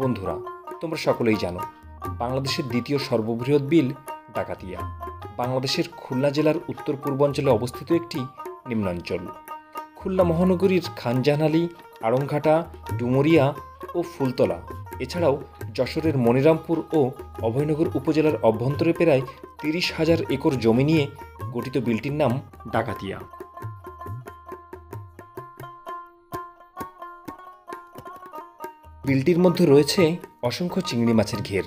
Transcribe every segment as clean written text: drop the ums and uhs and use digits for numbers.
বন্ধুরা, তোমরা সকলেই জানো বাংলাদেশের দ্বিতীয় সর্ববৃহৎ বিল ডাকাতিয়া বাংলাদেশের খুলনা জেলার উত্তর পূর্বাঞ্চলে অবস্থিত একটি নিম্নাঞ্চল। খুলনা মহানগরীর খানজাহান আলী, আড়ংঘাটা, ডুমুরিয়া ও ফুলতলা এছাড়াও যশোরের মনিরামপুর ও অভয়নগর উপজেলার অভ্যন্তরে প্রায় 30,000 একর জমি নিয়ে গঠিত বিলটির নাম ডাকাতিয়া। বিলটির মধ্যে রয়েছে অসংখ্য চিংড়ি মাছের ঘের,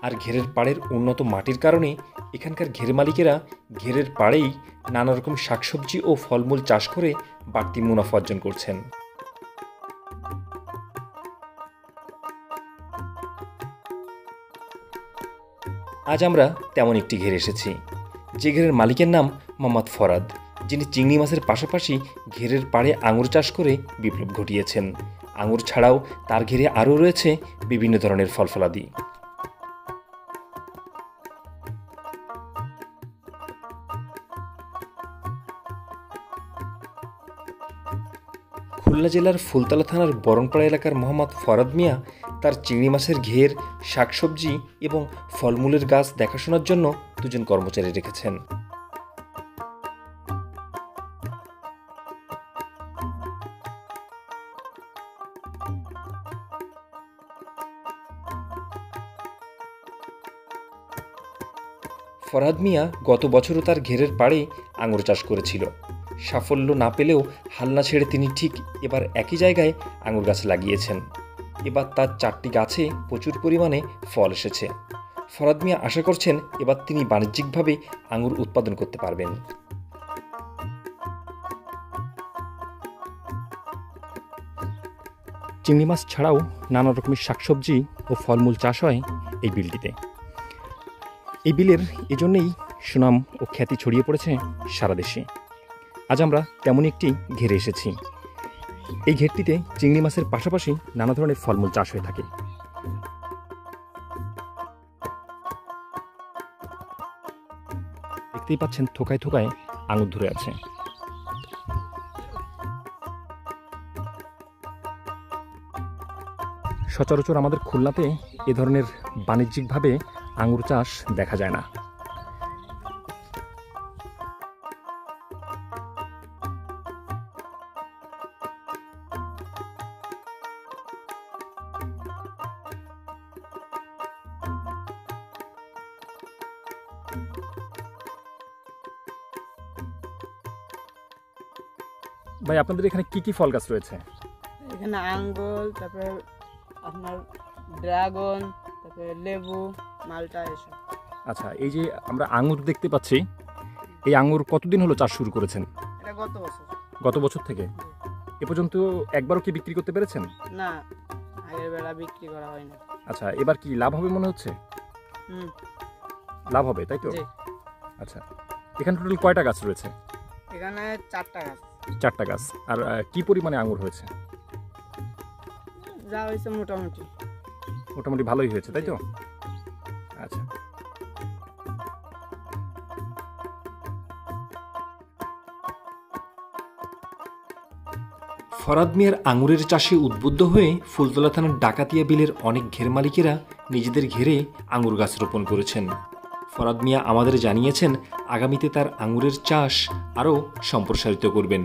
আর ঘেরের পাড়ের উন্নত মাটির কারণে এখানকার ঘের মালিকেরা ঘেরের পাড়েই নানা রকম শাকসবজি ও ফলমূল চাষ করে বাড়তি মুনাফা অর্জন করছেন। আজ আমরা তেমন একটি ঘের এসেছি, যে ঘেরের মালিকের নাম মোহাম্মদ ফরাদ, যিনি চিংড়ি মাছের পাশাপাশি ঘেরের পাড়ে আঙুর চাষ করে বিপ্লব ঘটিয়েছেন। আঙুর ছাড়াও তার ঘেরে আরও রয়েছে বিভিন্ন ধরনের ফলফলাদি। খুলনা জেলার ফুলতলা থানার বরণপাড়া এলাকার মোহাম্মদ ফরাদ মিয়া তার চিংড়ি মাছের ঘের, শাকসবজি এবং ফলমূলের গাছ দেখাশোনার জন্য 2 জন কর্মচারী রেখেছেন। ফরাদ মিয়া গত বছরও তার ঘেরের পাড়ে আঙুর চাষ করেছিল। সাফল্য না পেলেও হাল না ছেড়ে তিনি ঠিক এবার একই জায়গায় আঙুর গাছ লাগিয়েছেন। এবার তার 4টি গাছে প্রচুর পরিমাণে ফল এসেছে। ফরাদ মিয়া আশা করছেন এবার তিনি বাণিজ্যিকভাবে আঙুর উৎপাদন করতে পারবেন। চিংড়ি মাছ ছাড়াও নানা রকমের শাকসবজি ও ফলমূল চাষ হয় এই বিলটিতে। এই বিলের এজন্যই সুনাম ও খ্যাতি ছড়িয়ে পড়েছে সারা দেশে। আজ আমরা তেমনই একটি ঘেরে এসেছি। এই ঘেরটিতে চিংড়ি মাছের পাশাপাশি নানা ধরনের ফলমূল চাষ হয়ে থাকে। দেখতেই পাচ্ছেন থোকায় থোকায় আঙুর ধরে আছে। সচরাচর আমাদের খুলনাতে এ ধরনের বাণিজ্যিকভাবে আঙুর চাষ দেখা যায় না। ভাই, আপনাদের এখানে কি কি ফল গাছ রয়েছে? এখানে আঙ্গুর, তারপরে আপনার ড্রাগন, তারপরে লেবু, মালটা এসব। আচ্ছা, এই যে আমরা আঙ্গুর দেখতে পাচ্ছি, এই আঙ্গুর কতদিন হলো চাষ শুরু করেছেন? এটা গত বছর। গত বছর থেকে এ পর্যন্ত একবারও কি বিক্রি করতে পেরেছেন? না, আগের বেলা বিক্রি করা হয় না। আচ্ছা, এবার কি লাভ হবে মনে হচ্ছে? লাভ হবে, তাই তো? আচ্ছা, এখানে টোটাল কয়টা গাছ রয়েছে? এখানে 4টা গাছ। 4টা গাছ। আর কি পরিমাণে আঙ্গুর হয়েছে? যা হয়েছে মোটামুটি ভালোই হয়েছে, তাই তো? আচ্ছা, ফরাদ মিয়ার আঙুরের চাষে উদ্বুদ্ধ হয়ে ফুলতলা থানার ডাকাতিয়া বিলের অনেক ঘের মালিকেরা নিজেদের ঘেরে আঙুর গাছ রোপণ করেছেন। ফরাদ মিয়া আমাদের জানিয়েছেন আগামীতে তার আঙুরের চাষ আরও সম্প্রসারিত করবেন।